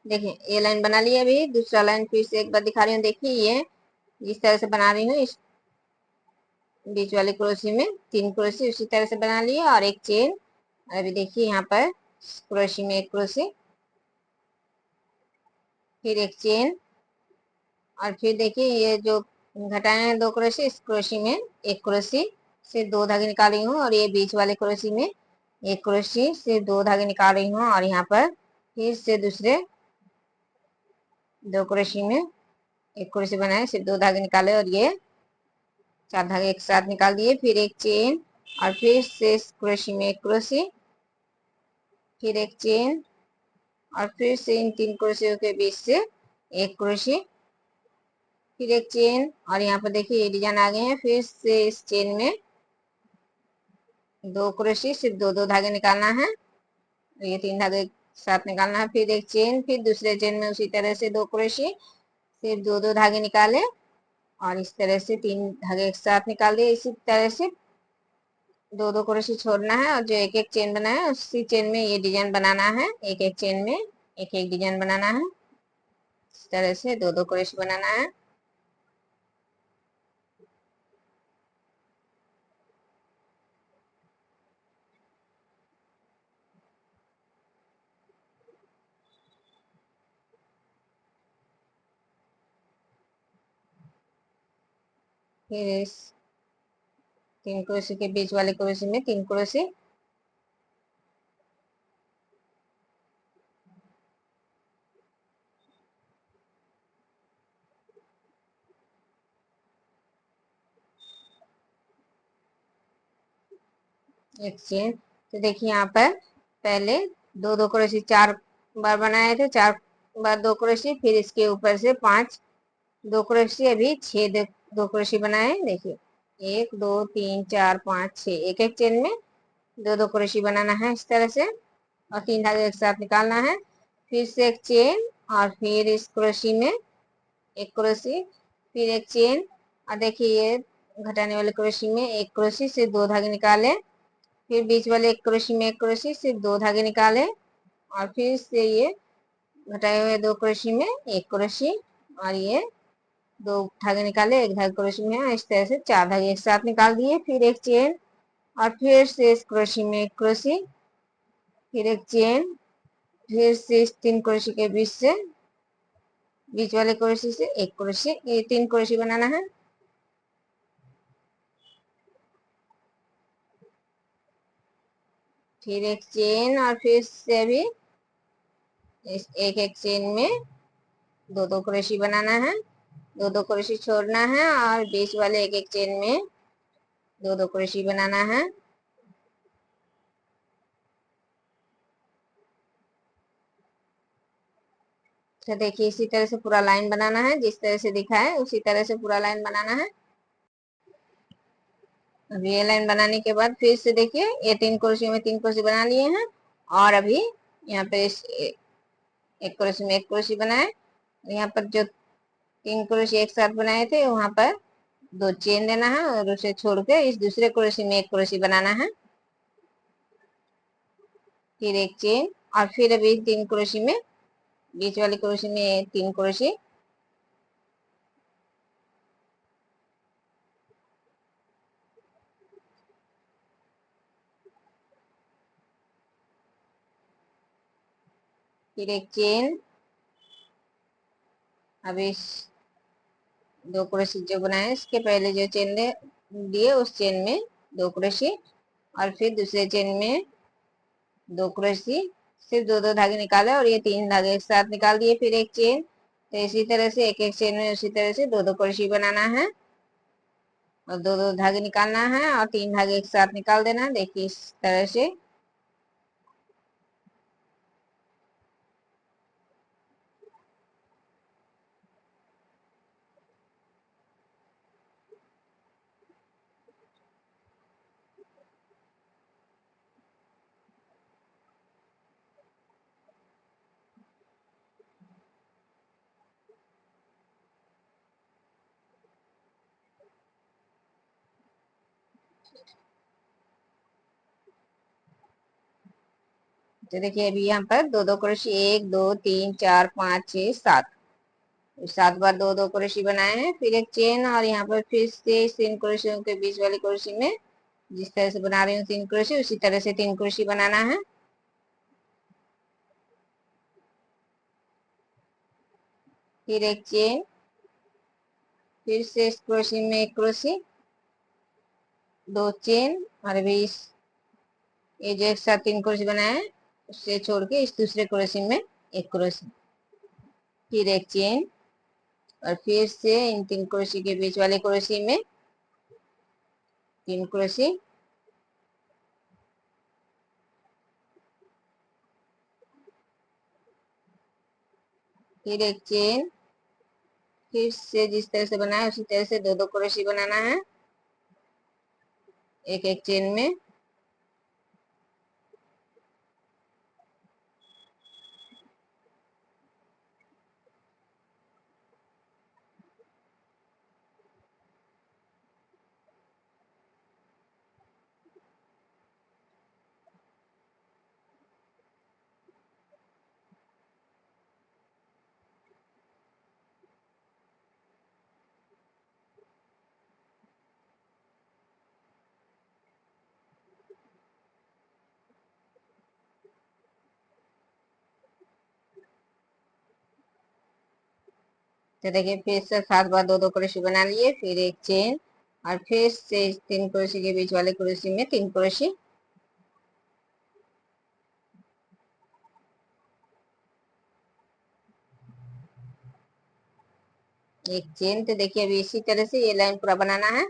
देखिए ये लाइन बना ली है। अभी दूसरा लाइन फिर से एक बार दिखा रही हूँ। देखिए ये जिस तरह से बना रही हूँ, इस बीच वाले क्रोशी में 3 क्रोशी उसी तरह से बना लिए और एक चेन। अभी देखिए यहाँ पर क्रोशी में एक क्रोशी, फिर एक चेन, और फिर देखिए ये जो घटाए हैं 2 क्रोशी, इस क्रोशी में एक क्रोशी से 2 धागे निकाल रही हूँ, और ये बीच वाले क्रोशी में एक क्रोशी से 2 धागे निकाल रही हूँ, और यहाँ पर फिर से दूसरे 2 क्रोशी में एक क्रोशी बनाए, सिर्फ 2 धागे निकाले और ये 4 धागे एक साथ निकाल दिए, फिर एक चेन, और फिर से इस क्रोशी में एक क्रोशी, फिर एक चेन, और फिर से इन 3 क्रोशियों के बीच से एक क्रोशी, फिर एक चेन, और यहाँ पर देखिए ये डिजाइन आ गए हैं। फिर से इस चेन में 2 क्रोशी, सिर्फ 2 धागे निकालना है, ये 3 धागे साथ निकालना है, फिर एक चेन, फिर दूसरे चेन में उसी तरह से 2 क्रोशी, सिर्फ 2 धागे निकाले, और इस तरह से 3 धागे एक साथ निकाल दिए। इसी तरह से 2 क्रोशी छोड़ना है, और जो एक एक चेन बनाया है उसी चेन में ये डिजाइन बनाना है। एक एक चेन में एक एक डिजाइन बनाना है, इस तरह से 2 क्रोशी बनाना है। फिर इस 3 क्रोशी के बीच वाले क्रोशी में 3 क्रोशी, एक चेन। तो देखिए यहाँ पर पहले 2 क्रोशी 4 बार बनाए थे, 4 बार 2 क्रोशी, फिर इसके ऊपर से 5 2 क्रोशी, अभी 6 2 क्रोशी बनाए। देखिए 1 2 3 4 5 6, एक एक चेन में 2 क्रोशी बनाना है इस तरह से, और 3 धागे एक साथ निकालना है, फिर से एक चेन, और फिर इस क्रोशी में एक क्रोशी, फिर एक चेन, और देखिए ये घटाने वाले क्रोशी में एक क्रोशी से 2 धागे निकाले, फिर बीच वाले एक क्रोशी में एक क्रोशी से 2 धागे निकाले, और फिर से ये घटाए हुए 2 क्रोशी में एक क्रोशी, और ये 2 धागे निकाले, एक धागे क्रोशी में है, इस तरह से 4 धागे एक साथ निकाल दिए, फिर एक चेन, और फिर से इस क्रोशी में एक क्रोशी, फिर एक चेन, फिर से इस 3 क्रोशी के बीच से बीच वाले क्रोशी से एक क्रोशी, ये 3 क्रोशी बनाना है। फिर एक चेन, और फिर से भी इस एक एक चेन में 2 क्रोशी बनाना है, 2 क्रोशी छोड़ना है, और बीच वाले एक एक चेन में 2 क्रोशी बनाना है। तो देखिए इसी तरह से पूरा लाइन बनाना है, जिस तरह से दिखा है उसी तरह से पूरा लाइन बनाना है। अब ये लाइन बनाने के बाद फिर से देखिए ये 3 क्रोशी में 3 क्रोशी बना लिए हैं, और अभी यहाँ पे इस एक क्रोशी में एक क्रोशी बनाए, यहाँ पर जो 3 क्रोशी एक साथ बनाए थे वहां पर 2 चेन देना है, और उसे छोड़ के इस दूसरे क्रोशी में एक क्रोशी बनाना है, फिर एक चेन, और फिर अभी 3 क्रोशी में बीच वाली क्रोशी में 3 क्रोशी, फिर एक चेन। अब इस 2 क्रोशी जो बनाए इसके पहले जो चेन दिए उस चेन में 2 क्रोशी, और फिर दूसरे चेन में 2 क्रोशी, सिर्फ 2 धागे निकाले, और ये 3 धागे एक साथ निकाल दिए, फिर एक चेन। तो इसी तरह से एक एक चेन में उसी तरह से 2 क्रोशी बनाना है, और 2 धागे निकालना है, और 3 धागे एक साथ निकाल देना। देखिए इस तरह से। तो देखिए अभी यहाँ पर दो दो क्रोशे, 1 2 3 4 5 6 7, 7 बार दो दो क्रोशे बनाए हैं, फिर एक चेन, और यहाँ पर फिर से इस 3 क्रोशियों के बीच वाली क्रोशे में जिस तरह से बना रही हूँ 3 क्रोशे, उसी तरह से 3 क्रोशे बनाना है। फिर एक चेन, फिर से इस क्रोशे में एक क्रोशे, दो चेन, और अभी इस ये जो एक साथ 3 क्रोशे बनाए हैं उससे छोड़ के इस दूसरे क्रोशे में एक क्रोशे, फिर एक चेन, और फिर से इन 3 क्रोशे के बीच वाले क्रोशे में 3 क्रोशे, फिर एक चेन, फिर से जिस तरह से बनाया उसी तरह से दो दो क्रोशे बनाना है एक एक चेन में। तो देखिए फिर से 7 बार दो दो क्रोशे बना लिए, फिर एक चेन, और फिर से 3 क्रोशे के बीच वाले क्रोशे में 3 क्रोशे, एक चेन। तो देखिए अभी इसी तरह से ये लाइन पूरा बनाना है।